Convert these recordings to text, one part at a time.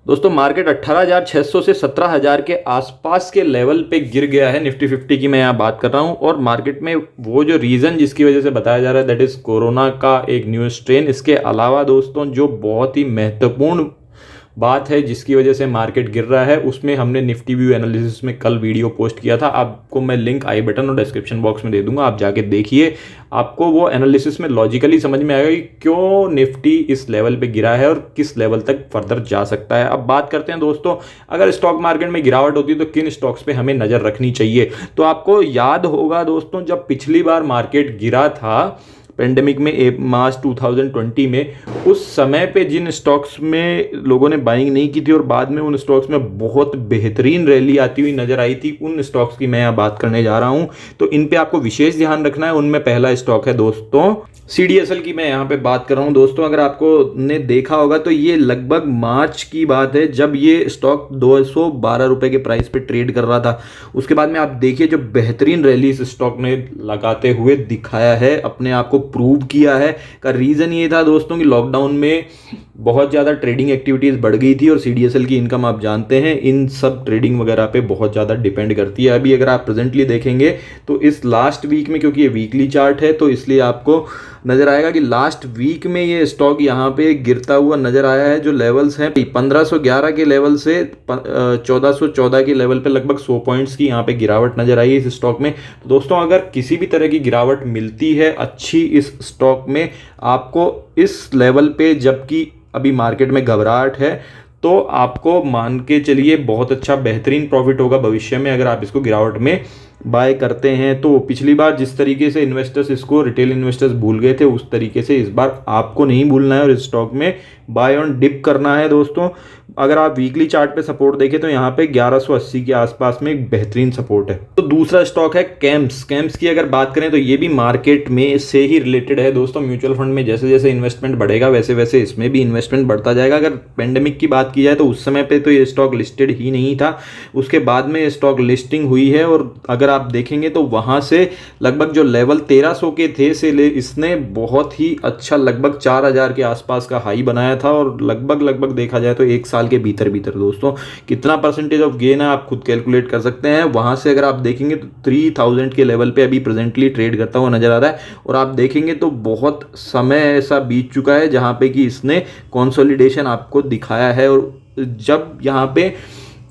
दोस्तों मार्केट 18,600 से 17,000 के आसपास के लेवल पे गिर गया है। निफ्टी 50 की मैं यहाँ बात कर रहा हूँ। और मार्केट में वो जो रीज़न जिसकी वजह से बताया जा रहा है दैट इज़ कोरोना का एक न्यू स्ट्रेन। इसके अलावा दोस्तों जो बहुत ही महत्वपूर्ण बात है जिसकी वजह से मार्केट गिर रहा है, उसमें हमने निफ्टी व्यू एनालिसिस में कल वीडियो पोस्ट किया था। आपको मैं लिंक आई बटन और डिस्क्रिप्शन बॉक्स में दे दूंगा, आप जाके देखिए। आपको वो एनालिसिस में लॉजिकली समझ में आएगा कि क्यों निफ्टी इस लेवल पे गिरा है और किस लेवल तक फर्दर जा सकता है। अब बात करते हैं दोस्तों, अगर स्टॉक मार्केट में गिरावट होती है तो किन स्टॉक्स पे हमें नज़र रखनी चाहिए। तो आपको याद होगा दोस्तों, जब पिछली बार मार्केट गिरा था पेंडेमिक में मार्च 2020 में, उस समय पे जिन स्टॉक्स में लोगों ने बाइंग नहीं की थी और बाद में उन स्टॉक्स में बहुत बेहतरीन रैली आती हुई नजर आई थी, उन स्टॉक्स की मैं यहाँ बात करने जा रहा हूँ। तो इन पे आपको विशेष ध्यान रखना है। उनमें पहला स्टॉक है दोस्तों सीडीएसएल की मैं यहाँ पे बात कर रहा हूँ। दोस्तों अगर आपको ने देखा होगा तो ये लगभग मार्च की बात है जब ये स्टॉक 212 रुपए के प्राइस पे ट्रेड कर रहा था। उसके बाद में आप देखिए जो बेहतरीन रैली इस स्टॉक ने लगाते हुए दिखाया है, अपने आप को प्रूव किया है। का रीज़न ये था दोस्तों कि लॉकडाउन में बहुत ज़्यादा ट्रेडिंग एक्टिविटीज़ बढ़ गई थी और सीडीएसएल की इनकम आप जानते हैं इन सब ट्रेडिंग वगैरह पे बहुत ज़्यादा डिपेंड करती है। अभी अगर आप प्रेजेंटली देखेंगे तो इस लास्ट वीक में, क्योंकि ये वीकली चार्ट है तो इसलिए आपको नज़र आएगा कि लास्ट वीक में ये स्टॉक यहाँ पे गिरता हुआ नज़र आया है। जो लेवल्स हैं 1511 के लेवल से 1414 के लेवल पे लगभग 100 पॉइंट्स की यहाँ पे गिरावट नज़र आई है इस स्टॉक में। तो दोस्तों अगर किसी भी तरह की गिरावट मिलती है अच्छी इस स्टॉक में, आपको इस लेवल पे, जबकि अभी मार्केट में घबराहट है, तो आपको मान के चलिए बहुत अच्छा बेहतरीन प्रॉफिट होगा भविष्य में अगर आप इसको गिरावट में बाय करते हैं। तो पिछली बार जिस तरीके से इन्वेस्टर्स इसको, रिटेल इन्वेस्टर्स भूल गए थे, उस तरीके से इस बार आपको नहीं भूलना है और इस स्टॉक में बाय ऑन डिप करना है। दोस्तों अगर आप वीकली चार्ट पे सपोर्ट देखें तो यहाँ पे 1180 के आसपास में एक बेहतरीन सपोर्ट है। तो दूसरा स्टॉक है कैम्स की अगर बात करें तो ये भी मार्केट में से ही रिलेटेड है दोस्तों। म्यूचुअल फंड में जैसे जैसे इन्वेस्टमेंट बढ़ेगा वैसे वैसे इसमें भी इन्वेस्टमेंट बढ़ता जाएगा। अगर पेंडेमिक की बात की जाए तो उस समय पे तो ये स्टॉक लिस्टेड ही नहीं था, उसके बाद में स्टॉक लिस्टिंग हुई है और अगर आप देखेंगे तो वहाँ से लगभग जो लेवल 1300 के थे से इसने बहुत ही अच्छा लगभग 4000 के आसपास का हाई बनाया था और लगभग देखा जाए तो एक साल के भीतर दोस्तों कितना परसेंटेज ऑफ गेन है आप खुद कैलकुलेट कर सकते हैं। वहां से अगर आप देखेंगे तो 3000 के लेवल पे अभी प्रेजेंटली ट्रेड करता हुआ नजर आ रहा है और आप देखेंगे तो बहुत समय ऐसा बीत चुका है जहां पे कि इसने कंसोलिडेशन आपको दिखाया है। और जब यहां पे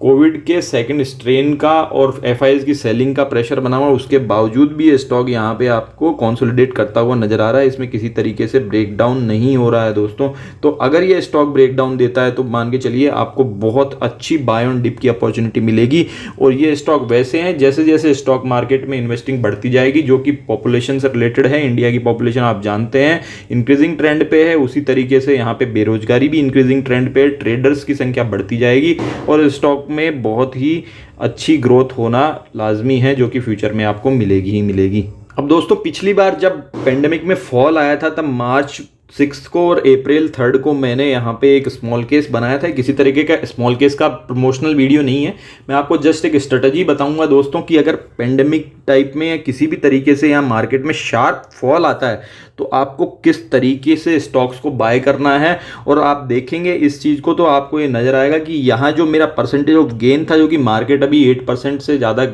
कोविड के सेकंड स्ट्रेन का और एफआईएस की सेलिंग का प्रेशर बना हुआ, उसके बावजूद भी ये स्टॉक यहाँ पे आपको कंसोलिडेट करता हुआ नजर आ रहा है। इसमें किसी तरीके से ब्रेकडाउन नहीं हो रहा है दोस्तों। तो अगर ये स्टॉक ब्रेकडाउन देता है तो मान के चलिए आपको बहुत अच्छी बाय ऑन डिप की अपॉर्चुनिटी मिलेगी। और ये स्टॉक वैसे हैं जैसे जैसे स्टॉक मार्केट में इन्वेस्टिंग बढ़ती जाएगी, जो कि पॉपुलेशन से रिलेटेड है। इंडिया की पॉपुलेशन आप जानते हैं इंक्रीजिंग ट्रेंड पे है, उसी तरीके से यहाँ पे बेरोजगारी भी इंक्रीजिंग ट्रेंड पे है, ट्रेडर्स की संख्या बढ़ती जाएगी और स्टॉक में बहुत ही अच्छी ग्रोथ होना लाजमी है, जो कि फ्यूचर में आपको मिलेगी ही मिलेगी। अब दोस्तों पिछली बार जब पेंडेमिक में फॉल आया था तब मार्च 6 को और अप्रैल 3 को मैंने यहाँ पे एक स्मॉल केस बनाया था। किसी तरीके का स्मॉल केस का प्रमोशनल वीडियो नहीं है, मैं आपको जस्ट एक स्ट्रेटजी बताऊंगा दोस्तों कि अगर पेंडेमिक टाइप में या किसी भी तरीके से यहाँ मार्केट में शार्प फॉल आता है तो आपको किस तरीके से स्टॉक्स को बाय करना है। और आप देखेंगे इस चीज़ को तो आपको ये नज़र आएगा कि यहाँ जो मेरा परसेंटेज ऑफ गेन था, जो कि मार्केट अभी 8% से ज़्यादा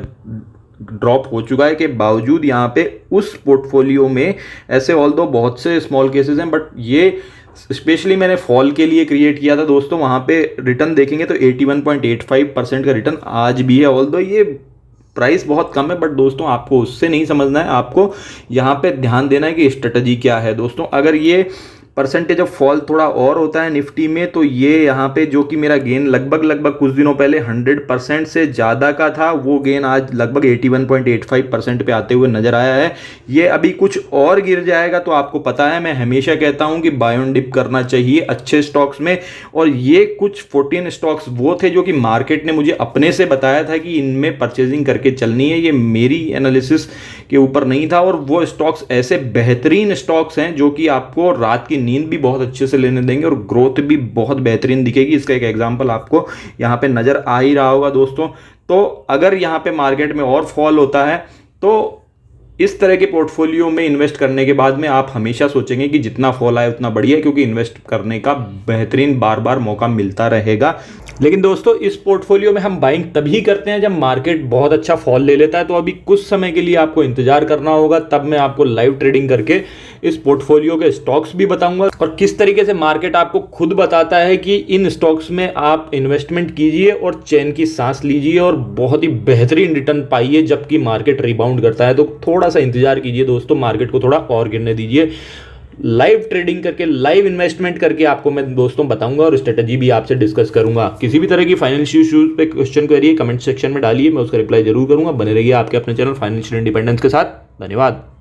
ड्रॉप हो चुका है, के बावजूद यहाँ पे उस पोर्टफोलियो में ऐसे ऑल्दो बहुत से स्मॉल केसेस हैं, बट ये स्पेशली मैंने फॉल के लिए क्रिएट किया था दोस्तों। वहाँ पे रिटर्न देखेंगे तो 81.85% का रिटर्न आज भी है। ऑल्दो ये प्राइस बहुत कम है, बट दोस्तों आपको उससे नहीं समझना है, आपको यहाँ पे ध्यान देना है कि स्ट्रेटजी क्या है। दोस्तों अगर ये परसेंटेज ऑफ फॉल थोड़ा और होता है निफ्टी में तो ये यहाँ पे जो कि मेरा गेन लगभग कुछ दिनों पहले 100% से ज़्यादा का था, वो गेन आज लगभग 81.85% पे आते हुए नजर आया है। ये अभी कुछ और गिर जाएगा तो आपको पता है मैं हमेशा कहता हूँ कि बाय ऑन डिप करना चाहिए अच्छे स्टॉक्स में। और ये कुछ 14 स्टॉक्स वो थे जो कि मार्केट ने मुझे अपने से बताया था कि इनमें परचेजिंग करके चलनी है, ये मेरी एनालिसिस के ऊपर नहीं था। और वो स्टॉक्स ऐसे बेहतरीन स्टॉक्स हैं जो कि आपको रात की नींद भी बहुत अच्छे से लेने देंगे और ग्रोथ भी बहुत बेहतरीन दिखेगी। इसका एक एग्जांपल आपको यहाँ पे नजर आ ही रहा होगा दोस्तों। तो अगर यहाँ पे मार्केट में और फॉल होता है तो इस तरह के पोर्टफोलियो में इन्वेस्ट करने के बाद में आप हमेशा सोचेंगे कि जितना फॉल आए उतना बढ़िया है, क्योंकि इन्वेस्ट करने का बेहतरीन बार बार मौका मिलता रहेगा। लेकिन दोस्तों इस पोर्टफोलियो में हम बाइंग तभी करते हैं जब मार्केट बहुत अच्छा फॉल ले लेता है। तो अभी कुछ समय के लिए आपको इंतजार करना होगा, तब मैं आपको लाइव ट्रेडिंग करके इस पोर्टफोलियो के स्टॉक्स भी बताऊंगा और किस तरीके से मार्केट आपको खुद बताता है कि इन स्टॉक्स में आप इन्वेस्टमेंट कीजिए और चैन की सांस लीजिए और बहुत ही बेहतरीन रिटर्न पाइए जबकि मार्केट रिबाउंड करता है। तो थोड़ा सा इंतजार कीजिए दोस्तों, मार्केट को थोड़ा और गिरने दीजिए। लाइव ट्रेडिंग करके, लाइव इन्वेस्टमेंट करके आपको मैं दोस्तों बताऊंगा और स्ट्रेटजी भी आपसे डिस्कस करूंगा। किसी भी तरह की फाइनेंशियल इश्यूज पे क्वेश्चन करिए, कमेंट सेक्शन में डालिए, मैं उसका रिप्लाई जरूर करूंगा। बने रहिए आपके अपने चैनल फाइनेंशियल इंडिपेंडेंस के साथ। धन्यवाद।